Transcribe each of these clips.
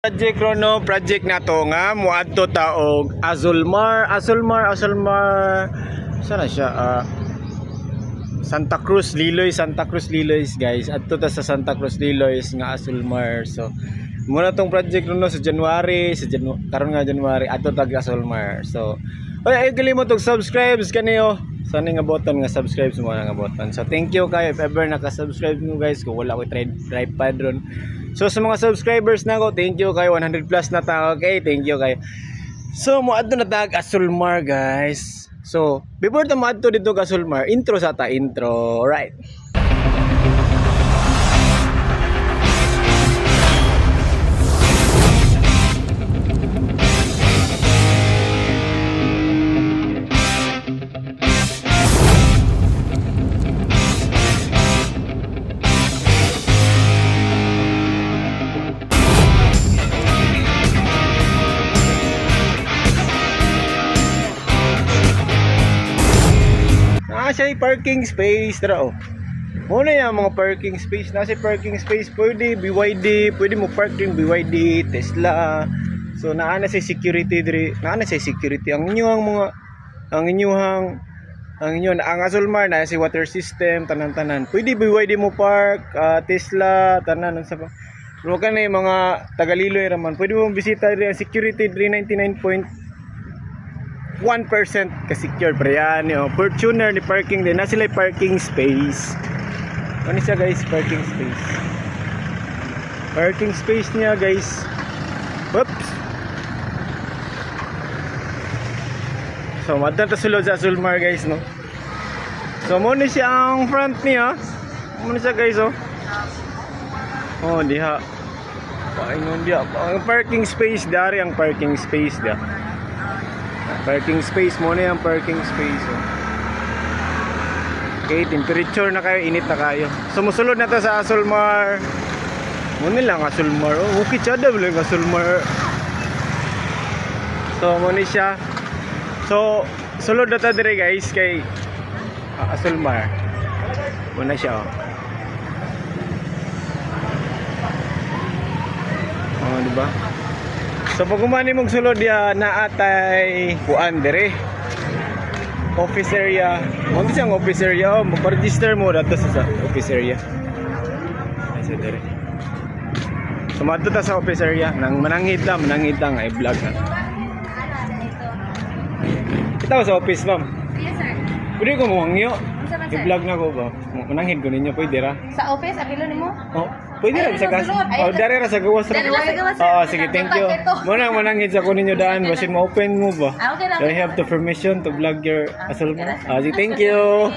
Project Rono, project na to nga muadto ta og Azulmar. Sana siya Santa Cruz Liloy guys. Adto ta sa Santa Cruz Liloy nga Azulmar. So muna tong project Rono sa January, karon nga January adto ta sa Azulmar. So ay kalimot og subscribe kaniyo. Sana nga button nga subscribe mo nga button. So thank you kayo if ever naka-subscribe mo guys, kung wala ko tripod ron. So sa mga subscribers na ko, thank you kayo, 100 plus na ta, okay? Thank you kayo. So moadto na tag Azulmar guys. So before ta moadto dito ka Azulmar, intro sa ta, intro. Alright. Nasa parking space tara oh. Muna yung mga parking space, nasa parking space pwede BYD, pwede mo park din BYD, Tesla. So naana sa security diri, naana sa security ang inyong ang Azulmar na si water system tanan-tanan. Pwede BYD mo park, Tesla tanan sa pero kanay mga Tagaliloy raman. Pwede mo bisita diri ang security diri 1% ka-secure pre yan yung Fortuner ni parking din na sila parking space. Ano siya guys, parking space niya guys. Oops. So maddan ta sulod sa Azulmar guys no. So mo ni siya ang front niya. Mo ni siya guys oh. Oh diha. Paingon dia ang parking space dari ang parking space dia. Parking space mo na yung parking space oh. Okay, temperature na kayo, init na kayo. Sumusulod na to sa Azulmar. Muna lang Azulmar oh. Okay, tsada ba lang Azulmar. So muna siya. So sulod na to dire guys kay Azulmar. Muna siya oh. Oh diba? So pag umani mong sulod ya naatay kuan dire. Office area. Mo siyang office area, mag-register mo dato sa office area. Ay dire. So madto ta sa office area nang manangit lang ay vlog na. Kita sa office ma'am. Yes sir. Pwede ko mo hangyo. I-vlog na ko ba? Manangit ko ninyo pwede ra. Sa office apilo nimo? Oh. Pwede ra sa gas. Oh, dari ra sa gawas ra. Oo, sige, thank you. Muna manangit sa kunin niyo daan basin mo open mo ba? Okay lang. Do you have the permission to vlog your Azulmar? Sige, thank you.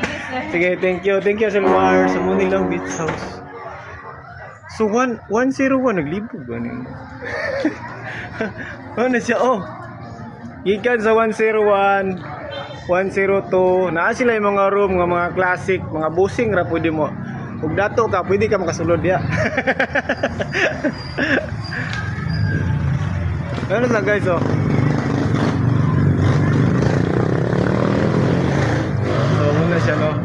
Sige, thank you. Thank you Azulmar sa Munilang Beach House. So 101 naglibog ba ni? Ano siya oh. Gikan sa 101, 102, naa sila yung mga room, mga classic, mga busing ra pwede mo. Kung dato ka, pwede ka makasulod ya. Ano na guys oh. So muna siya no.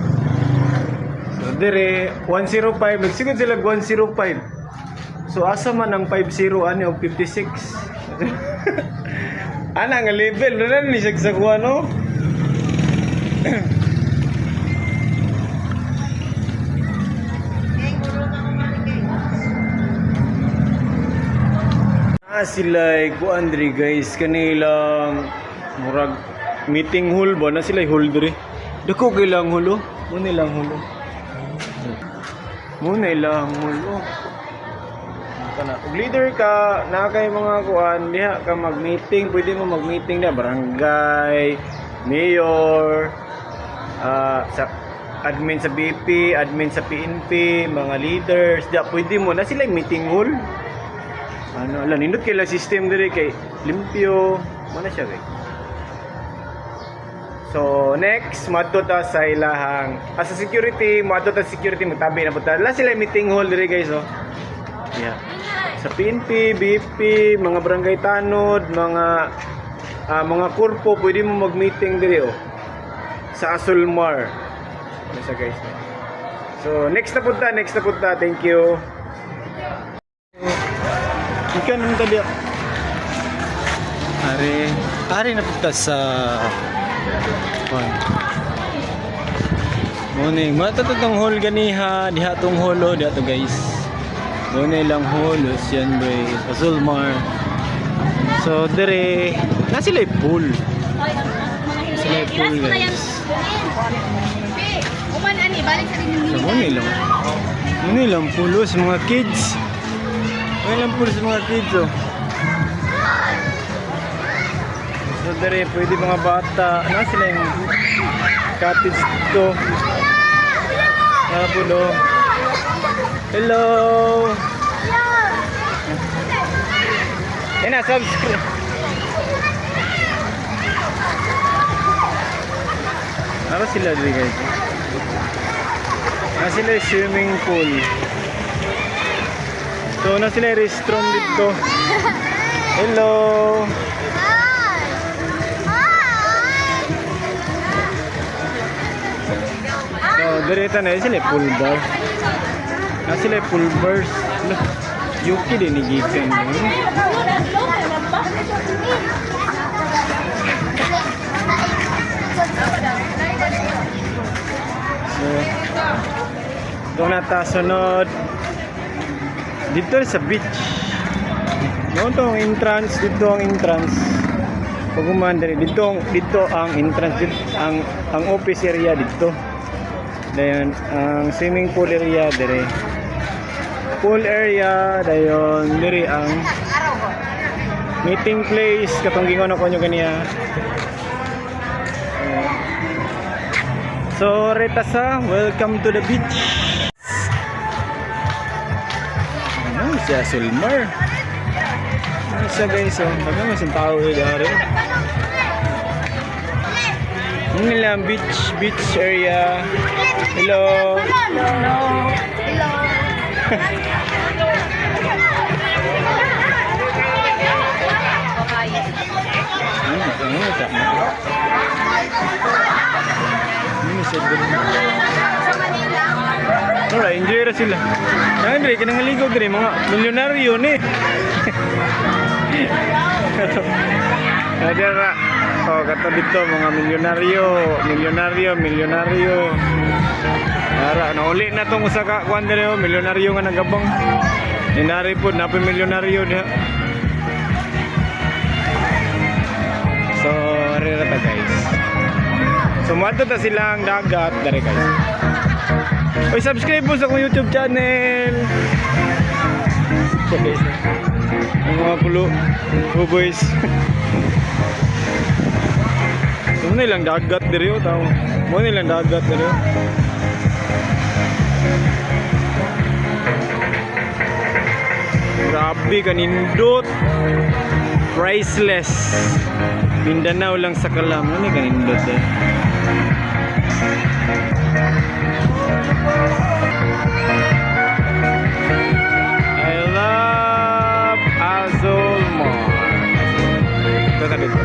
So dire 105, nagsigod sila 105. So asa man ang 50 ani og 56. Ana nga level na ni siya sa kuha no. Sila kuan diri guys kanilang murag meeting hall ba na sila hall diri. Dako kay lang hall oh. Muna lang hall. Kana ug leader ka na kay mga kuan diha ka mag-meeting, pwede mo mag-meeting na barangay, mayor, sa admin sa BP, admin sa PNP, mga leaders, diha pwede mo na sila meeting hall. Ano, ala nindot kay la system dire kay limpyo, mana siya kay. So next, madto ta sa ilahang sa security, madto ta security magtabi na punta. La sila meeting hall dire guys oh. Yeah. Sa PNP, BP, mga barangay tanod, mga korpo pwede mo mag-meeting dire oh. Sa Azulmar. Ano siya guys. So next na punta, thank you. Ikan naman tali. Ari na punta sa Morning, matatutong hall ganiha, diha tong holo, diha to guys. Morning lang holo, siyan boy, Azulmar. So dire, na sila pool. Sila pool guys. Uman ani balik sa dinili. Morning lang pool sa mga kids. Morning lang pool sa mga kids oh. So dire pwede mga bata, na sila yung cottage to. Pulo. Hello. Ina subscribe. Ano sila dito guys? Na sila yung swimming pool. So na sila yung restroom dito. Hello. Direta na sila pool bar. Na sila pool bars. Yuki din igikan mo. So, doon na ta sunod. Dito sa beach. Doon ang entrance, dito ang entrance. Pag umandari dito ang entrance, ang office area dito. Dayon ang swimming pool area dire. Pool area dayon diri ang meeting place katong gingon ako nyo ganiya. So reta sa welcome to the beach. Ano siya Sulmar. Ano siya guys oh, bagay mas tao dire. Ini lang beach area. Hello. Hello. Alright, enjoy ra sila. Andre, kinangaligo dire mga milyonaryo ni. Ada ra. Oh, kata dito mga milyonaryo. Ara, nauli na tong usa ka kwan dire, milyonaryo nga nagabang. Ninari pud na milyonaryo diha. So, ari ra ta guys. So, mato ta silang dagat dire guys. Oy, subscribe po sa akong YouTube channel. So guys, ang mga pulo, boys. So, nilang dagat dire tao. Mo nilang dagat dire. Grabe kanindot. Priceless. Mindanao lang sa Kalam. Ano kanindot eh. I love Azulmar. Ito ka dito.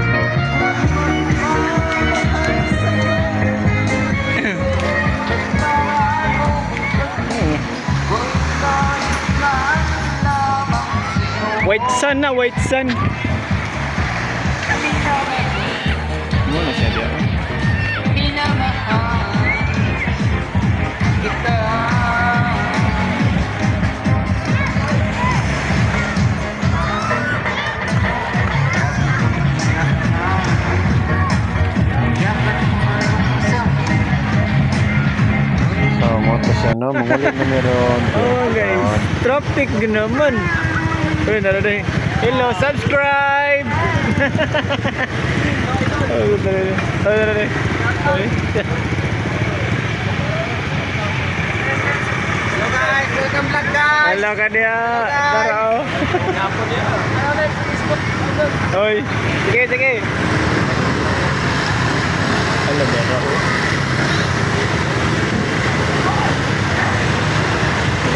White sun na, white sun. Ano na siya diyan? So, moto siya no, mangulit na meron. Oh guys, traffic naman. Uy, naraday. Hello, subscribe! Oh, naraday. Oh, naraday. Hello guys, welcome vlog guys. Hello ka dia. Tara oh. Hoy, sige. Hello bro.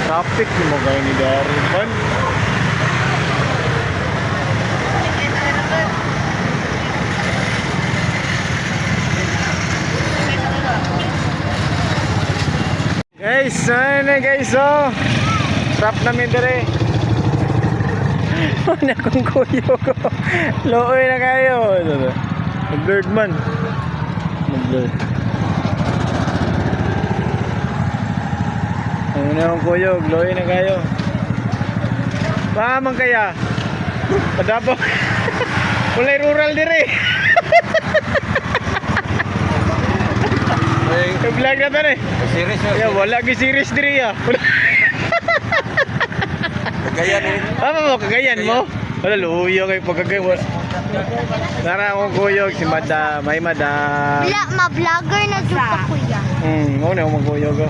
Traffic mo kayo ni Darwin. Guys, ano guys oh. Trap namin dire. na kung kuyo ko. Looy na kayo. Nag-blurred man. Nag-blurred. Ano na akong kuyo. Looy na kayo. Pahamang kaya. Padabaw. Walay rural dire. Vlog na to eh. Serious Ya, wala gi series dire ya. Kagayan eh. Ano mo kagayan mo? Wala luyo kay pagkagayan. Nara akong kuyog si Madam, may Madam. Ma-vlogger na dito kuya. Mo na akong kuyog ko.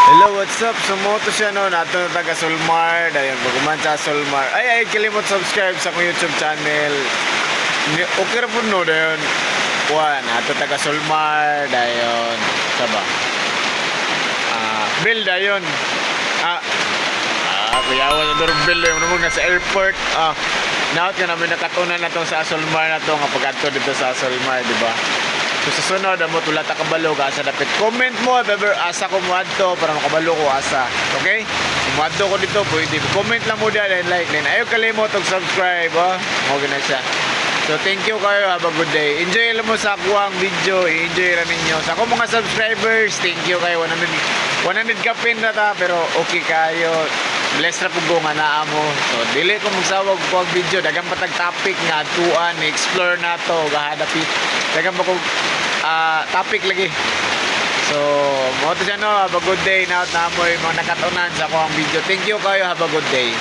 Hello, what's up? Sumoto siya no, nato na taga Solmar, dayon baguman sa Solmar. Ay, kalimot subscribe sa akong YouTube channel. Okay ra pud no dayon. Kuan, ato taga Solmar, dayon saba. Bill dayon. Kuyawan yung doorbell yung naman nasa airport. Naot ka namin nakatunan na to sa Solmar na to nga pag-ato dito sa Solmar, di ba? So sa sunod, mo tula ta kabalo ka sa dapit. Comment mo if ever asa ko mo adto para makabalo ko asa. Okay? Mo adto ko dito, pwede. Comment lang mo dyan and like. Then ayaw kalimot og subscribe, Mo na siya. So thank you kayo, have a good day. Enjoy lang mo sa akuang video, enjoy lang ninyo. Sa akong mga subscribers, thank you kayo. 100 ka pin na ta, pero okay kayo. Bless na po nga naa mo. So dili ko magsawag ko ang video, dagang patag topic nga tuan, explore na to, gahadapit. Dagang pa kong topic lagi. So, mo to dyan no, have a good day. Naot na mo yung mga nakatunan sa akong video. Thank you kayo, have a good day.